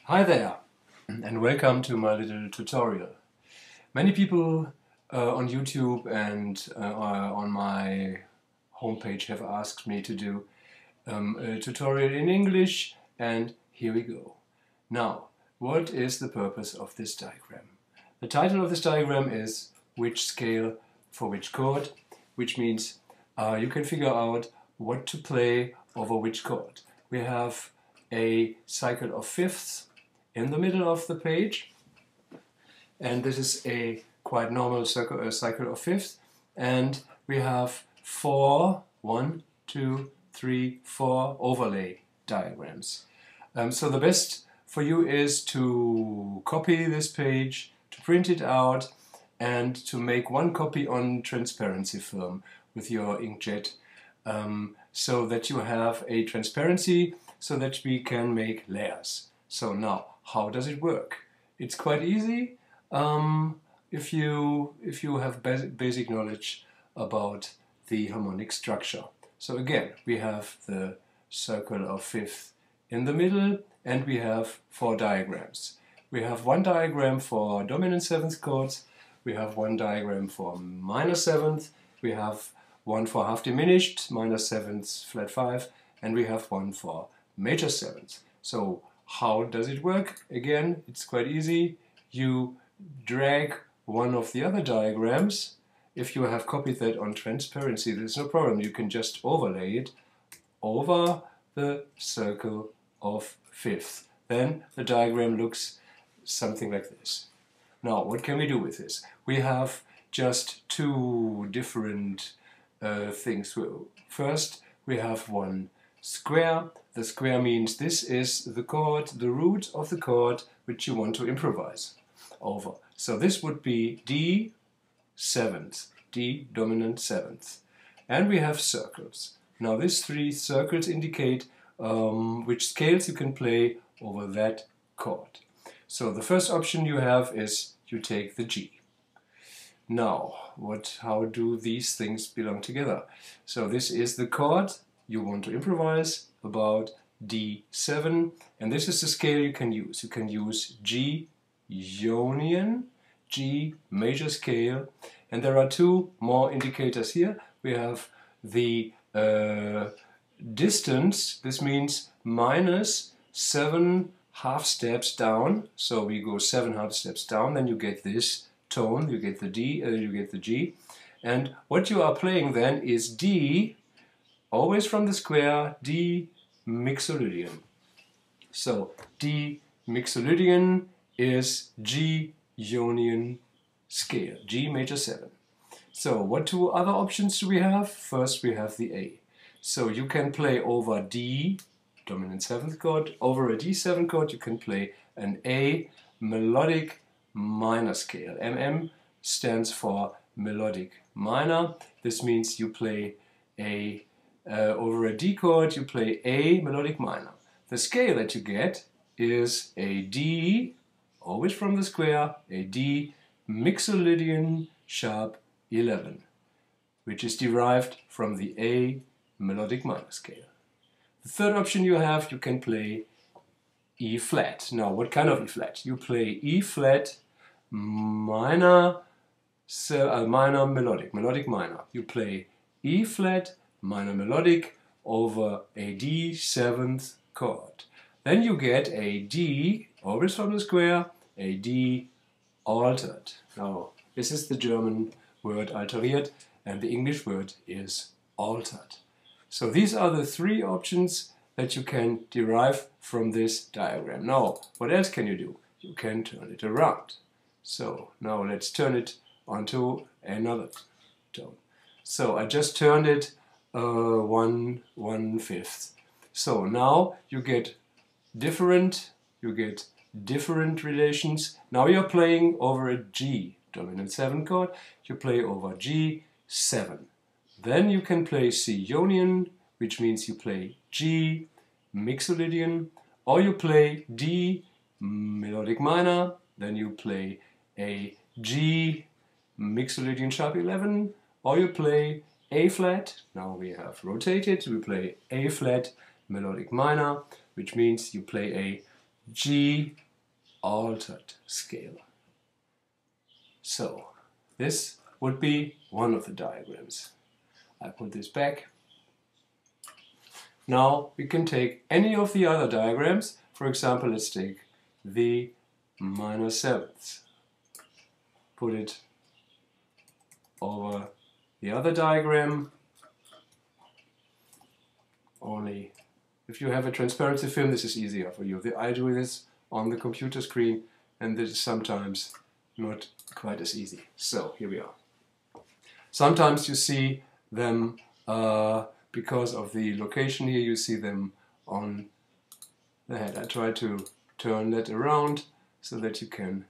Hi there, and welcome to my little tutorial. Many people on YouTube and on my homepage have asked me to do a tutorial in English, and here we go. Now, what is the purpose of this diagram? The title of this diagram is which scale for which chord, which means you can figure out what to play over which chord. We have a cycle of fifths in the middle of the page, and this is a quite normal cycle of fifths, and we have four overlay diagrams. So the best for you is to copy this page, to print it out, and to make one copy on transparency film with your inkjet, so that you have a transparency so that we can make layers. So now, how does it work? It's quite easy if you have basic knowledge about the harmonic structure. So again, we have the circle of fifth in the middle, and we have four diagrams. We have one diagram for dominant seventh chords, we have one diagram for minor seventh, we have one for half diminished, minor seventh, flat five, and we have one for major seventh. So how does it work? Again, it's quite easy. You drag one of the other diagrams. If you have copied that on transparency, there's no problem. You can just overlay it over the circle of fifth. Then the diagram looks something like this. Now, what can we do with this? We have just two different things. First, we have one square. The square means this is the chord, the root of the chord which you want to improvise over. So this would be D seventh, D dominant seventh. And we have circles. Now these three circles indicate which scales you can play over that chord. So the first option you have is you take the G. Now, how do these things belong together? So this is the chord you want to improvise about D7, and this is the scale you can use. You can use G Ionian, G major scale, and there are two more indicators here. We have the distance. This means minus 7 half steps down. So we go 7 half steps down, then you get this tone, you get the D, you get the G. And what you are playing then is D, always from the square, D mixolydian. So D mixolydian is G Ionian scale, G major 7. So what two other options do we have? First we have the A. So you can play over D, dominant 7th chord, over a D7 chord you can play an A melodic minor scale. MM stands for melodic minor. This means you play a over a D chord, you play A melodic minor. The scale that you get is a D, always from the square, a D mixolydian sharp 11, which is derived from the A melodic minor scale. The third option you have, you can play E flat. Now, what kind of E flat? You play E flat minor, minor melodic minor. You play E flat minor melodic over a D7th chord. Then you get a D, always from the square, a D altered. Now, this is the German word alteriert, and the English word is altered. So these are the three options that you can derive from this diagram. Now, what else can you do? You can turn it around. So now let's turn it onto another tone. So I just turned it 1/5. So now you get different relations. Now you're playing over a G dominant 7 chord. You play over G7. Then you can play C Ionian, which means you play G mixolydian, or you play D melodic minor. Then you play a G mixolydian sharp 11, or you play A flat. Now we have rotated. We play A flat melodic minor, which means you play a G altered scale. So this would be one of the diagrams. I put this back. Now we can take any of the other diagrams. For example, let's take the minor sevenths. Put it over the other diagram. Only if you have a transparency film, this is easier for you. I do this on the computer screen, and this is sometimes not quite as easy. So here we are. Sometimes you see them because of the location here, you see them on the head. I try to turn that around so that you can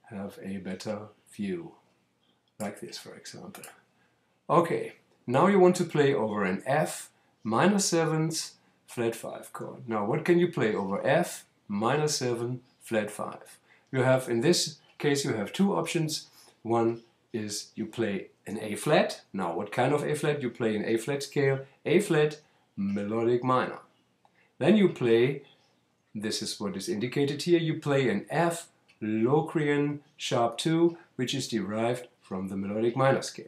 have a better view, like this, for example. Okay, now you want to play over an F minor 7th flat 5 chord. Now what can you play over F minor 7 flat 5? You have, in this case, you have two options. One is you play an A flat. Now what kind of A flat? You play an A flat scale, A flat melodic minor. Then you play, this is what is indicated here, you play an F Locrian sharp 2, which is derived from the melodic minor scale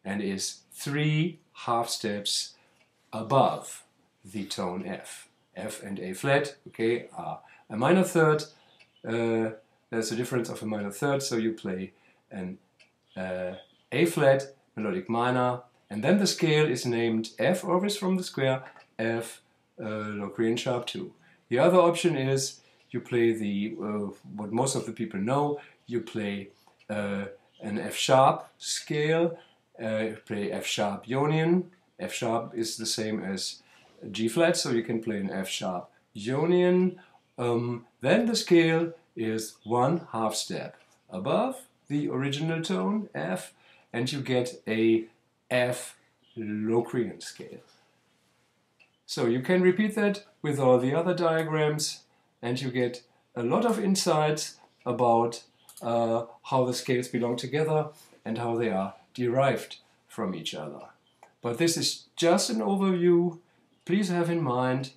and is 3 half steps above the tone F. F and A flat, okay, are a minor third. There's a difference of a minor third, so you play an A flat melodic minor, and then the scale is named F, always from the square, F Locrian sharp 2. The other option is you play the, what most of the people know, you play an F sharp scale, you play F sharp Ionian. F sharp is the same as G flat, so you can play an F sharp Ionian. Then the scale is 1 half step above the original tone, F, and you get a F Locrian scale. So you can repeat that with all the other diagrams, and you get a lot of insights about how the scales belong together and how they are derived from each other. But this is just an overview. Please have in mind,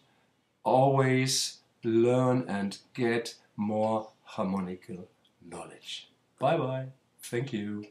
always learn and get more harmonical knowledge. Bye bye. Thank you.